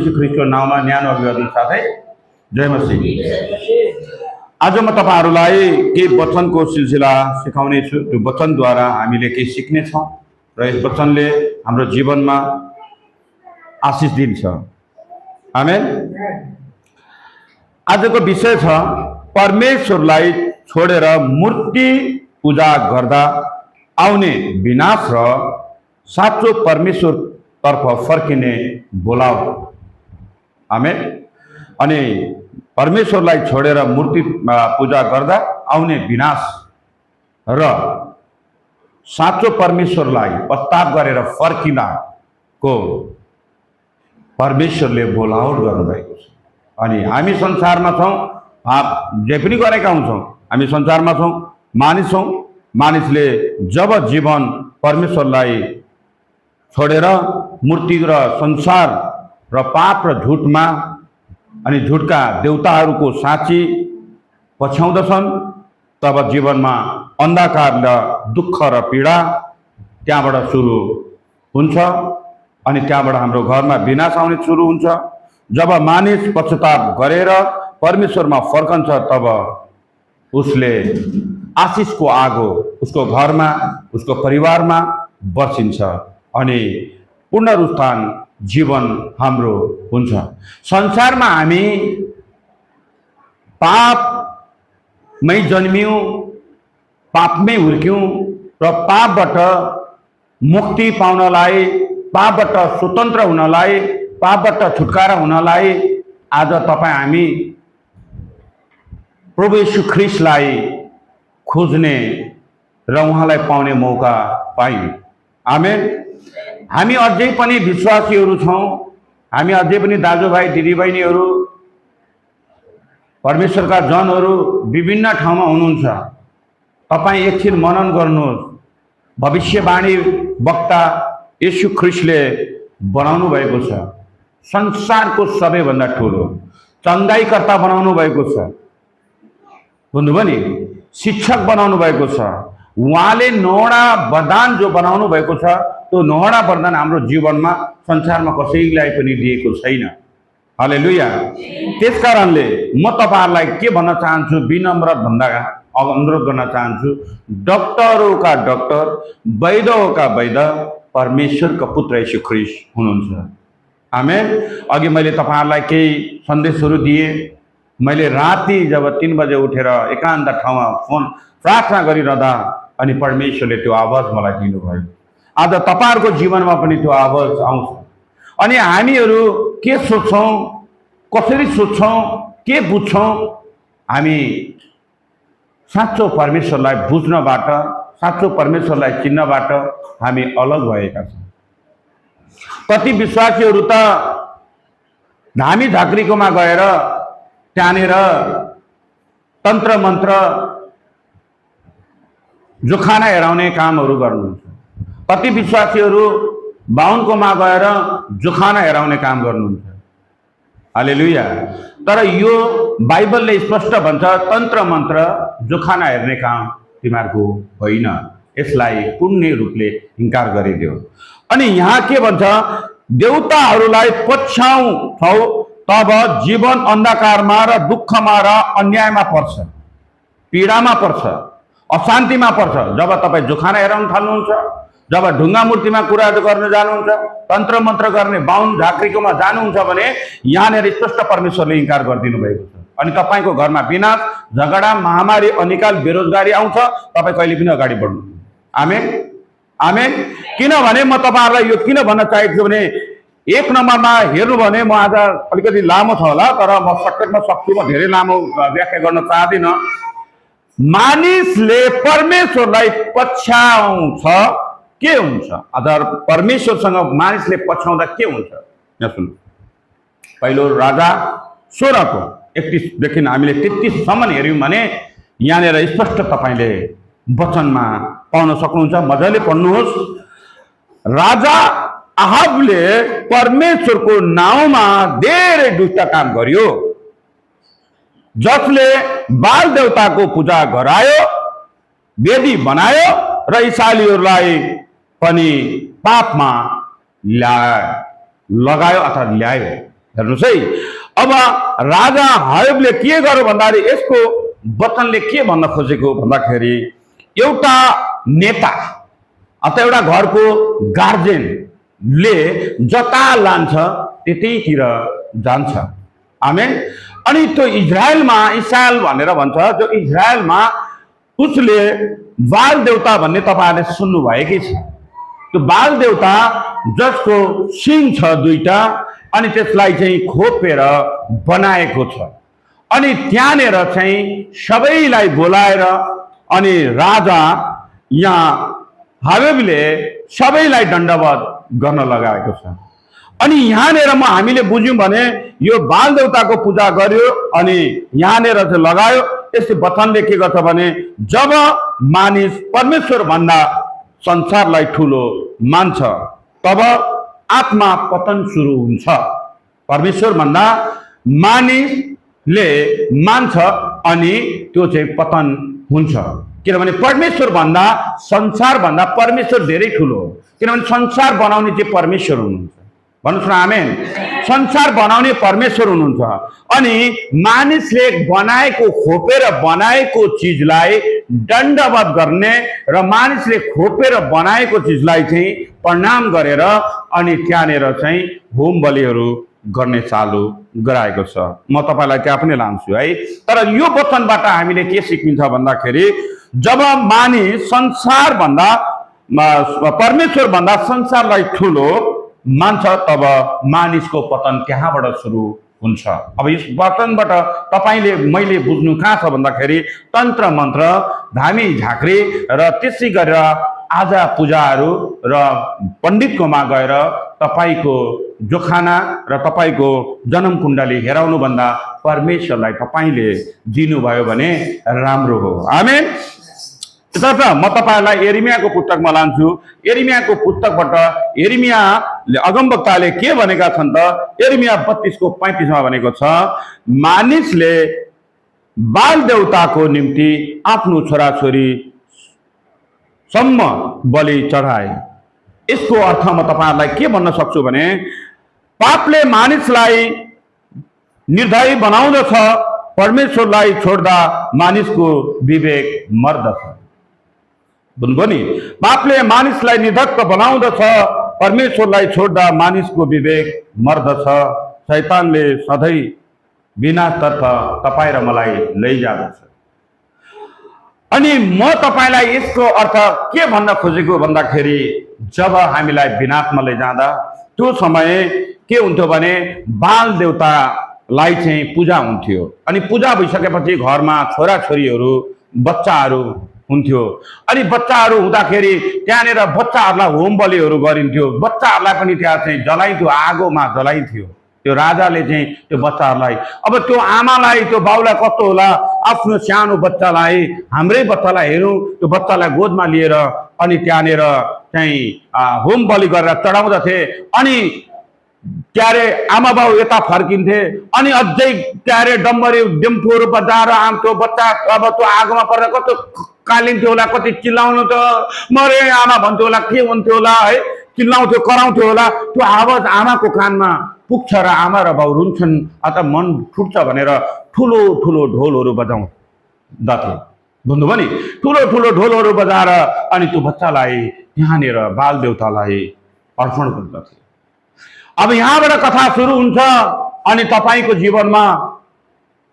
यीशु ख्रीष्टको नाममा न्यानो अभिवादन साथै जय मसीह। आज म तपाईहरुलाई केही वचनको सिलसिला सिकाउने छु। त्यो वचनद्वारा हामीले केही सिक्ने छौं र यस वचनले हाम्रो जीवनमा आशिष दिन्छ। आमेन। आजको विषय छ परमेश्वरलाई छोडेर मूर्ति पूजा गर्दा आउने विनाश र साँचो परमेश्वर तर्फ फर्किने बोलाव। आमेन। अनि परमेश्वरलाई छोडेर मूर्ति पूजा गर्दा आउने विनाश र साँचो परमेश्वरलाई पश्चाताप गरेर फर्किनको परमेश्वरले बोलावट गर्नुभएको छ। अनि हामी संसारमा छौं, जे पनि गरेका हुन्छौं, हामी संसारमा छौं, मानिस छौं। मानिसले जब जीवन परमेश्वरलाई छोडेर मूर्ति र संसार र पाप र झुटमा अनि झुटका देवताहरूको साँची पछ्याउँदछन्, तब जीवनमा अन्धकार र दुःख र पीडा त्यहाँबाट सुरु हुन्छ। अनि त्यहाँबाट हाम्रो घरमा विनाश आउने सुरु हुन्छ। जब मानिस पश्चाताप गरेर परमेश्वरमा फर्कन्छ, तब उसले आशिषको आगो उसको घरमा, उसको परिवारमा बर्सिन्छ अनि पुनरुत्थान जीवन हाम्रो हुन्छ। संसारमा हामी पापमै जन्मियौं, पापमै हुर्क्यौं र पापबाट मुक्ति पाउनलाई, पापबाट स्वतन्त्र हुनलाई, पापबाट छुटकारा हुनलाई आज हामी प्रभु यीशु ख्रीष्टलाई खोज्ने र उहाँलाई पाउने मौका पायौं। आमेन। हामी अझै पनि विश्वासीहरू छौं। हामी अझै पनि दाजुभाइ दिदीबहिनीहरू, परमेश्वरका जनहरू विभिन्न ठाउँमा हुनुहुन्छ। तपाई एकछिन मनन गर्नुहोस्। भविष्यवाणी वक्ता यीशु ख्रीष्टले बनाउनु भएको छ। संसारको सबैभन्दा ठुलो चंगाईकर्ता बनाउनु भएको छ। बुझ्नुभयो नि? शिक्षक बनाउनु भएको छ। उहाँले 9वटा वरदान जो बनाउनु भएको छ, त्यो 9वटा वरदान हाम्रो जीवनमा संसारमा कसैलाई पनि दिएको छैन। हालेलुया। त्यसकारणले म तपाईहरुलाई के भन्न चाहन्छु, विनम्र भन्दा अनुरोध गर्न चाहन्छु, डाक्टरों का डाक्टर, वैदों का वैद परमेश्वरका पुत्र यीशु ख्रीष्ट हुनुहुन्छ। आमेन। अघि मैले तपाईहरुलाई केही सन्देशहरू दिए। मैले राति जब 3 बजे उठेर एकान्त ठाउँमा फोन प्रार्थना गरिरहँदा अनि परमेश्वरले त्यो आवाज मलाई दिनुभयो। आज तपाईहरुको जीवनमा पनि त्यो आवाज आउँछ। अनि हामीहरू के सोच्छौं, कसरी सोच्छौं, के बुझ्छौं, हामी साँचो परमेश्वरलाई बुझ्नबाट, साँचो परमेश्वरलाई चिन्नबाट हामी अलग भएका छौं। कति विश्वासीहरू त धामी झाँक्रीकोमा गएर त्यहाँनेर तन्त्र मन्त्र जोखाना हेराउने कामहरू गर्नुहुन्छ। कति विश्वासीहरू बाहुनकोमा गएर जोखाना हेराउने काम गर्नुहुन्छ। हालेलुया। तर यो बाइबलले स्पष्ट भन्छ, तन्त्र मन्त्र जोखाना हेर्ने काम तिमीहरूको होइन। यसलाई पूर्ण रूपले इन्कार गरिदियो। अनि यहाँ के भन्छ, देवताहरूलाई पछ्याउँछौ तब जीवन अन्धकारमा र दुःखमा र अन्यायमा पर्छ, पीडामा पर्छ, अशान्तिमा पर्छ। जब तपाई जोखाना हेराउन थाल्नुहुन्छ, जब ढुङ्गा मूर्तिमा कुरा गर्न जानुहुन्छ, तन्त्र मन्त्र गर्ने बाहुन झाँक्रीकोमा जानुहुन्छ भने यहाँनिर स्पष्ट परमेश्वरले इन्कार गरिदिनु भएको छ। अनि तपाईको घरमा विनाश, झगडा, महामारी, अनिकाल, बेरोजगारी आउँछ। तपाई कहिले पनि अगाडि बढ्नु। आमेन। आमेन। किनभने म तपाईहरुलाई यो किन भन्न चाहेको छु भने, 1 नम्बरमा हेर्नु भने म आज अलिकति लामो छ होला, तर म सर्टकटमा सक्छु, म धेरै लामो व्याख्या गर्न चाहदिन। मानिसले परमेश्वरलाई पछ्याउँछ, के हुन्छ? अझ परमेश्वरसँग मानिसले पछ्याउँदा के हुन्छ? यहाँ सुन्नु। पहिलो राजा 16 को 31 देखि हामीले 33 सम्म हेर्यौं भने यहाँनिर स्पष्ट तपाईले वचनमा पाउन सक्नुहुन्छ। मजाले पढ्नुहोस्। राजा आहाबले परमेश्वरको नाउँमा धेरै दुष्ट काम गर्यो, जसले बाल देवताको पूजा गरायो, वेदी बनायो र इस्राएलीहरूलाई पनि पापमा लगायो अथवा ल्यायो। हेर्नुहोस् है। अब राजा हरेबले के गर्यो भन्दाखेरि यसको वचनले के भन्न खोजेको भन्दाखेरि एउटा नेता अथवा एउटा घरको गार्जेनले जता लान्छ त्यतैतिर जान्छ। आमेन। अनि त्यो इजरायलमा इस्रायल भनेर भन्छ, जो इजरायलमा उसले बाल देवता भन्ने तपाईँहरूले सुन्नुभएकै छ। त्यो बाल देवता जसको सिङ छ दुईटा अनि त्यसलाई चाहिँ खोपेर बनाएको छ। अनि त्यहाँनिर चाहिँ सबैलाई बोलाएर अनि राजा यहाँ हावेबले सबैलाई दण्डवत गर्न लगाएको छ। अनि यहाँनिर हामीले बुझ्यौँ भने यो बाल देवताको पूजा गर्यो अनि यहाँनिर चाहिँ लगायो। यस वचनले के गर्छ भने जब मानिस परमेश्वर भन्दा संसारलाई ठुलो मान्छ तब आत्मा पतन सुरु हुन्छ। परमेश्वर भन्दा मानिसले मान्छ अनि त्यो चाहिँ पतन हुन्छ। किनभने परमेश्वर भन्दा संसार भन्दा परमेश्वर धेरै ठुलो हो। किनभने संसार बनाउने चाहिँ परमेश्वर हुनुहुन्छ। भन्नुहोस् न आमेन। संसार बनाउने परमेश्वर हुनुहुन्छ। अनि मानिसले बनाएको खोपेर बनाएको चिजलाई दण्डवत गर्ने र मानिसले खोपेर बनाएको चिजलाई चाहिँ प्रणाम गरेर अनि त्यहाँनिर चाहिँ होम बलिहरू गर्ने चालु गराएको छ। म तपाईँलाई त्यहाँ पनि लान्छु है। तर यो वचनबाट हामीले के सिकिन्छ भन्दाखेरि जब मानिस संसार भन्दा परमेश्वर भन्दा संसारलाई ठुलो मान्छ तब मानिसको पतन त्यहाँबाट सुरु हुन्छ। अब यस वचनबाट तपाईँले मैले बुझ्नु कहाँ छ भन्दाखेरि तन्त्र मन्त्र धामी झाँक्री र त्यसै गरेर आजा पूजाहरू र पण्डितकोमा गएर तपाईँको जोखाना र तपाईँको जन्म कुण्डली हेराउनुभन्दा परमेश्वरलाई तपाईँले दिनुभयो भने राम्रो हो। आमेन। त्यसर्थ म तपाईँहरूलाई यिर्मयाको पुस्तकमा लान्छु। यिर्मयाको पुस्तकबाट यिर्मयाले अगमवक्ताले के भनेका छन् त यिर्मया 32:35 भनेको छ मानिसले बाल देवताको निम्ति आफ्नो छोराछोरी सम्म बलि चढाए। यसको अर्थ म तपाईँहरूलाई के भन्न सक्छु भने पापले मानिसलाई निर्दयी बनाउँदछ। परमेश्वरलाई छोड्दा मानिसको विवेक मर्दछ। बुझ्नुभयो नि। पापले मानिसलाई निर्धक्क बनाउँदछ। परमेश्वरलाई छोड्दा मानिसको विवेक मर्दछ। शैतानले सधैँ विनाशतर्फ तपाईँ र मलाई लैजाँदछ। अनि म तपाईँलाई यसको अर्थ के भन्न खोजेको भन्दाखेरि जब हामीलाई विनाशमा लैजाँदा त्यो समय के हुन्थ्यो भने बाल देवतालाई चाहिँ पूजा हुन्थ्यो। अनि पूजा भइसकेपछि घरमा छोराछोरीहरू बच्चाहरू हुन्थ्यो। अनि बच्चाहरू हुँदाखेरि त्यहाँनिर बच्चाहरूलाई होम बलिहरू गरिन्थ्यो। बच्चाहरूलाई पनि त्यहाँ चाहिँ जलाइन्थ्यो, आगोमा जलाइन्थ्यो। त्यो राजाले चाहिँ त्यो बच्चाहरूलाई अब त्यो आमालाई त्यो बाउलाई कस्तो होला आफ्नो सानो बच्चालाई हाम्रै बच्चालाई हेरौँ त्यो बच्चालाई गोदमा लिएर अनि त्यहाँनिर चाहिँ होम बलि गरेर चढाउँदथे। अनि क्यारे आमा बाउ यता फर्किन्थे अनि अझै क्यारे डम्बरी डिम्फुहरू बजाएर त्यो बच्चा अब त्यो आगोमा पर्दा कस्तो कालिन्थ्यो होला, कति चिल्लाउनु त मरे आमा भन्थ्यो होला, के हुन्थ्यो होला है, चिल्लाउँथ्यो कराउँथ्यो होला। त्यो आवाज आमाको कानमा पुग्छ र आमा र बाउ रुन्छन् अथवा मन फुट्छ भनेर ठुलो ठुलो ढोलहरू बजाउँदथे। बुझ्नुभयो नि। ठुलो ठुलो ढोलहरू बजाएर अनि त्यो बच्चालाई यहाँनिर बाल देवतालाई अर्पण गर्दथे। अब यहाँबाट कथा सुरु हुन्छ अनि तपाईँको जीवनमा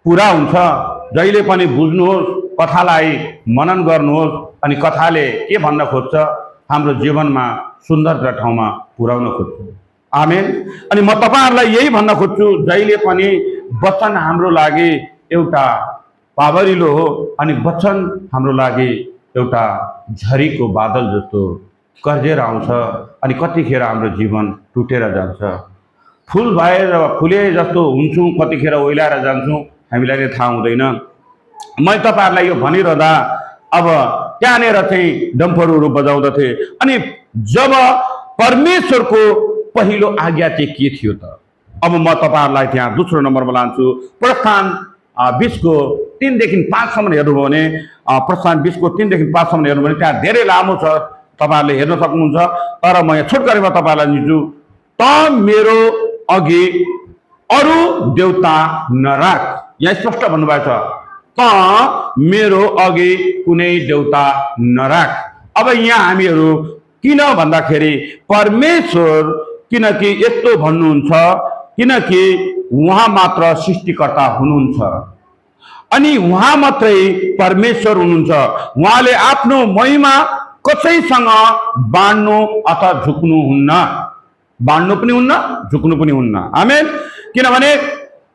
पुरा हुन्छ। जहिले पनि बुझ्नुहोस्, कथालाई मनन गर्नुहोस्। अनि कथाले के भन्न खोज्छ हाम्रो जीवनमा सुन्दर ठाउँमा पुर्याउन खोज्छ। आमेन। अनि म तपाईँहरूलाई यही भन्न खोज्छु जहिले पनि वचन हाम्रो लागि एउटा पावरिलो हो अनि वचन हाम्रो लागि एउटा झरीको बादल जस्तो कर्जेर आउँछ अनि कतिखेर हाम्रो जीवन टुटेर जान्छ। फुल भएर फुले जस्तो हुन्छौँ, कतिखेर ओइलाएर जान्छौँ, हामीलाई नै थाहा हुँदैन। मैले तपाईँहरूलाई यो भनिरहँदा अब त्यहाँनिर चाहिँ डम्फरहरू बजाउँदथे। अनि जब परमेश्वरको पहिलो आज्ञा चाहिँ के थियो त अब म तपाईँहरूलाई त्यहाँ दोस्रो नम्बरमा लान्छु। प्रस्थान 20:3-5 हेर्नुभयो भने प्रस्थान 20:3-5 हेर्नुभयो भने त्यहाँ धेरै लामो छ, तपाईँहरूले हेर्न सक्नुहुन्छ। तर म यहाँ छोटकरीमा तपाईँहरूलाई दिन्छु। त मेरो अघि अरू देवता नराख। यहाँ स्पष्ट भन्नुभएको छ, त मेरो अघि कुनै देवता नराख। अब यहाँ हामीहरू किन भन्दाखेरि परमेश्वर किनकि यस्तो भन्नुहुन्छ, किनकि उहाँ मात्र सृष्टिकर्ता हुनुहुन्छ अनि उहाँ मात्रै परमेश्वर हुनुहुन्छ। उहाँले आफ्नो महिमा कसैसँग बाँड्नु अथवा झुक्नुहुन्न, बाँड्नु पनि हुन्न, झुक्नु पनि हुन्न। आमेन। किनभने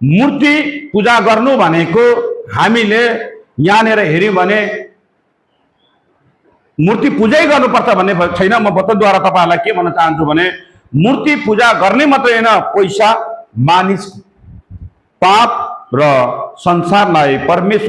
मूर्ति पूजा गर्नु भनेको हामीले यहाँनिर हेर्यौं भने मूर्ति पूजै गर्नुपर्छ भन्ने छैन। म वचनद्वारा तपाईहरुलाई के भन्न चाहन्छु भने मूर्ति पूजा गर्ने मात्रै हैन, पैसा, मानिस, पाप र संसारलाई परमेश्वर